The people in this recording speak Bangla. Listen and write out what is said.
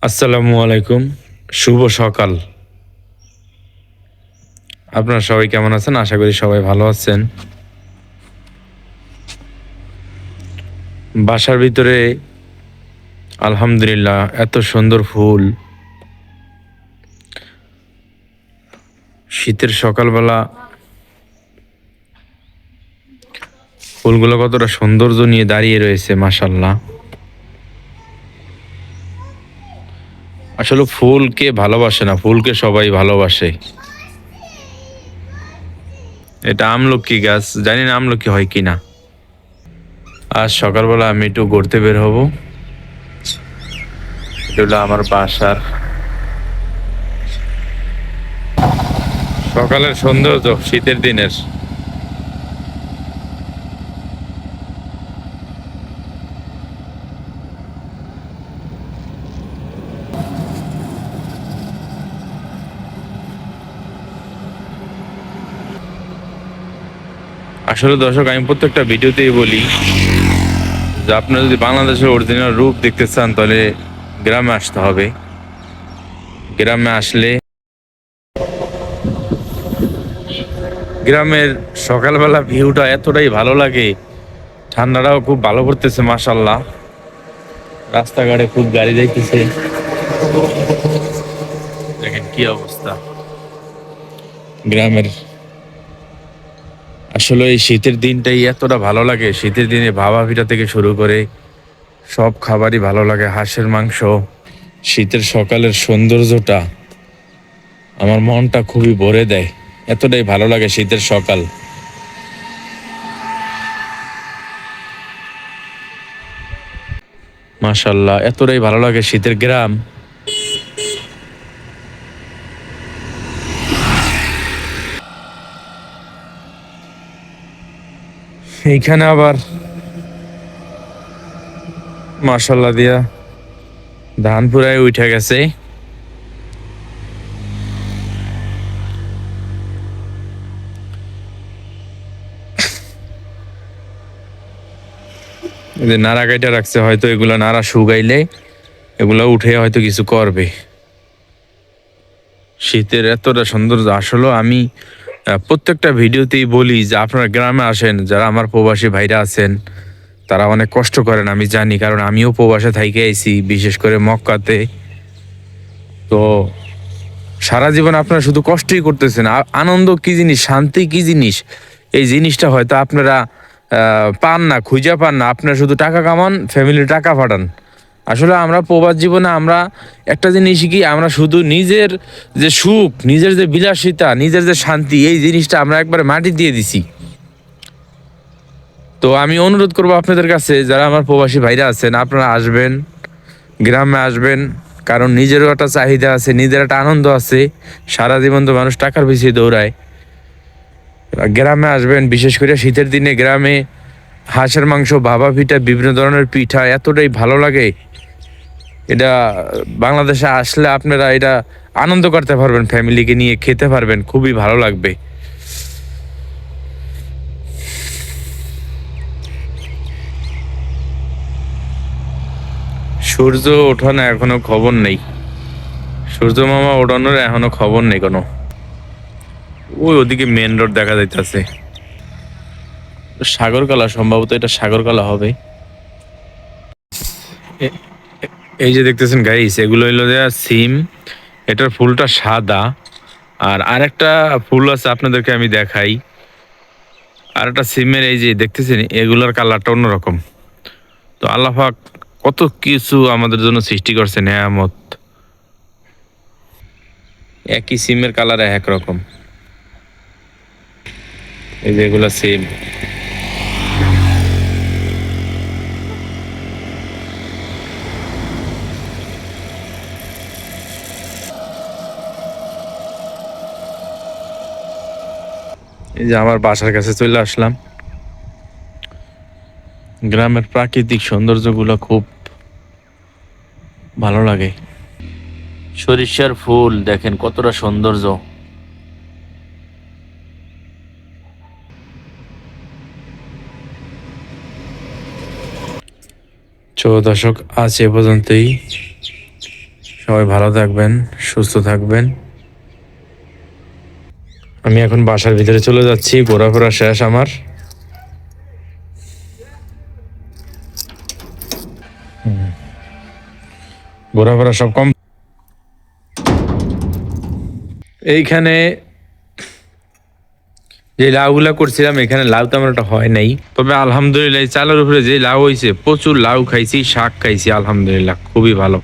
আসসালামু আলাইকুম। শুভ সকাল। আপনারা সবাই কেমন আছেন? আশা করি সবাই ভালো আছেন। বাসার ভিতরে আলহামদুলিল্লাহ এত সুন্দর ফুল। শীতের সকালবেলা ফুলগুলো কতটা সৌন্দর্য নিয়ে দাঁড়িয়ে রয়েছে, মাশাল্লাহ। আসলে ফুলকে ভালোবাসে না, ফুলকে সবাই ভালোবাসে। এটা আমলকি গাছ, জানি না আমলকি হয় কিনা। আজ সকালবেলা আমি একটু ঘুরতে বের হব। এটা হলো আমার বাসার সকালের সৌন্দর্য শীতের দিনের। আসলে দর্শক, আমি প্রত্যেকটা ভিডিওতেই বলি যে আপনারা যদি বাংলাদেশের অরিজিনাল রূপ দেখতে চান তাহলে গ্রামে আসতে হবে। গ্রামে আসলে গ্রামের সকালবেলা ভিউটা এতটাই ভালো লাগে, ঠান্ডাটাও খুব ভালো করতেছে মাশাল্লাহ। রাস্তাঘাটে খুব গাড়ি যাইতেছে, দেখেন কি অবস্থা গ্রামের। আসলে এই শীতের দিনটাই এতটা ভালো লাগে। শীতের দিনে ভাপা পিঠা থেকে শুরু করে সব খাবারই ভালো লাগে, হাঁসের মাংস। শীতের সকালের সৌন্দর্যটা আমার মনটা খুবই ভরে দেয়, এতটাই ভালো লাগে শীতের সকাল। মাশাল্লাহ, এতটাই ভালো লাগে শীতের গ্রাম। এইখানে আবার মাশাল্লাহ দিয়া ধান পুরাই উঠে গেছে। এই যে নাড়া কাইটা রাখছে, হয়তো এগুলা নাড়া শুকাইলে এগুলা উঠে হয়তো কিছু করবে। শীতের এতটা সৌন্দর্য আসলে আমি প্রত্যেকটা ভিডিওতেই বলি যে আপনারা গ্রামে আসেন। যারা আমার প্রবাসী ভাইরা আছেন তারা অনেক কষ্ট করেন, আমি জানি, কারণ আমিও প্রবাসে থাইকে আইছি, বিশেষ করে মক্কাতে। তো সারা জীবন আপনারা শুধু কষ্টই করতেছেন। আনন্দ কি জিনিস, শান্তি কি জিনিস, এই জিনিসটা হয়তো আপনারা পান না, খুঁজে পান না। আপনারা শুধু টাকা কামান, ফ্যামিলির টাকা পাঠান। আসলে আমরা প্রবাস জীবনে আমরা একটা জিনিস কি, আমরা শুধু নিজের যে সুখ, নিজের যে বিলাসিতা, নিজের যে শান্তি, এই জিনিসটা আমরা একবারে মাটি দিয়ে দিছি। তো আমি অনুরোধ করবো আপনাদের কাছে, যারা আমার প্রবাসী ভাইরা আছেন, আপনারা আসবেন, গ্রামে আসবেন। কারণ নিজেরও একটা চাহিদা আছে, নিজের একটা আনন্দ আছে। সারা জীবন তো মানুষ টাকার পিছিয়ে দৌড়ায়। গ্রামে আসবেন, বিশেষ করে শীতের দিনে গ্রামে হাঁসের মাংস, ভাপা পিঠা, বিভিন্ন ধরনের পিঠা এতটাই ভালো লাগে। এটা বাংলাদেশে আসলে আপনারা এটা আনন্দ করতে পারবেন, ফ্যামিলিকে নিয়ে খেতে পারবেন, খুবই ভালো লাগবে। সূর্য ওঠানো এখনো খবর নেই, সূর্য মামা ওঠানোর এখনো খবর নেই কোনো। ওই ওদিকে মেন রোড দেখা যাইতেছে, সাগরকালা সম্ভবত, এটা সাগরকালা হবে। এ- এই যে দেখতেছেন গাইস, এগুলো হইলো যে সিম। এটার ফুলটা সাদা। আর আরেকটা ফুল আছে, আপনাদেরকে আমি দেখাই। আর একটা সিমের, এই যে দেখতেছেন, এগুলোর কালারটা অন্যরকম। তো আল্লাহ পাক কত কিছু আমাদের জন্য সৃষ্টি করছে, নেয়ামত। একই সিমের কালার এক রকম। এই যে এগুলা সিম। এই যে আমার বাসার কাছে চলে আসলাম। গ্রামের প্রাকৃতিক সৌন্দর্যগুলো খুব ভালো লাগে। সরিষার ফুল দেখেন কতটা সৌন্দর্য। দর্শক, আজ এ পর্যন্তই। সবাই ভালো থাকবেন, সুস্থ থাকবেন। আমি এখন বাসার ভিতরে চলে যাচ্ছি, ঘোরাফেরা শেষ আমার। ঘোরাফেরা সব কম। এইখানে যে লাউগুলা করছিলাম, এখানে লাউ তেমন একটা হয় নাই, তবে আলহামদুলিল্লাহ এই চালের উপরে যে লাউ হয়েছে, প্রচুর লাউ খাইছি, শাক খাইছি, আলহামদুলিল্লাহ খুবই ভালো।